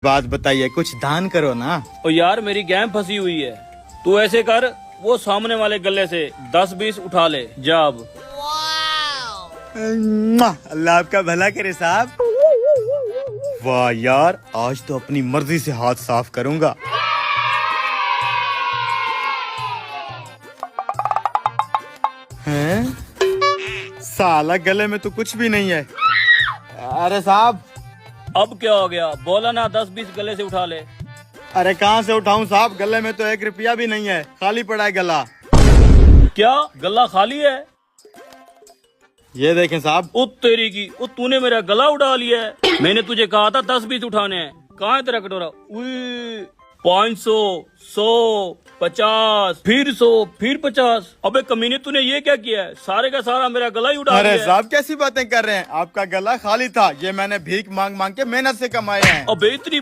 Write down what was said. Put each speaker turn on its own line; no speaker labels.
बात बताइए, कुछ दान करो ना।
ओ यार मेरी गैम फंसी हुई है, तू ऐसे कर वो सामने वाले गले से 10-20 उठा ले जा अब।
अल्लाह आपका भला करे साहब। वाह यार, आज तो अपनी मर्जी से हाथ साफ करूंगा। हैं? साला गले में तो कुछ भी नहीं है। अरे साहब,
अब क्या हो गया, बोला ना 10-20 गले से उठा ले।
अरे कहाँ से उठाऊं साहब, गले में तो 1 रुपया भी नहीं है, खाली पड़ा है गला।
क्या गला खाली है?
ये देखें साहब।
ओ तेरी की, ओ तूने मेरा गला उठा लिया है। मैंने तुझे कहा था 10-20 उठाने हैं, कहाँ है तेरा कटोरा? 500, 100, 50, फिर 100, फिर 50। अबे कमीने, तूने ये क्या किया है? सारे का सारा मेरा गला ही उठा लिया है।
अरे साहब कैसी बातें कर रहे हैं, आपका गला खाली था, ये मैंने भीख मांग मांग के मेहनत से कमाए हैं।
अबे इतनी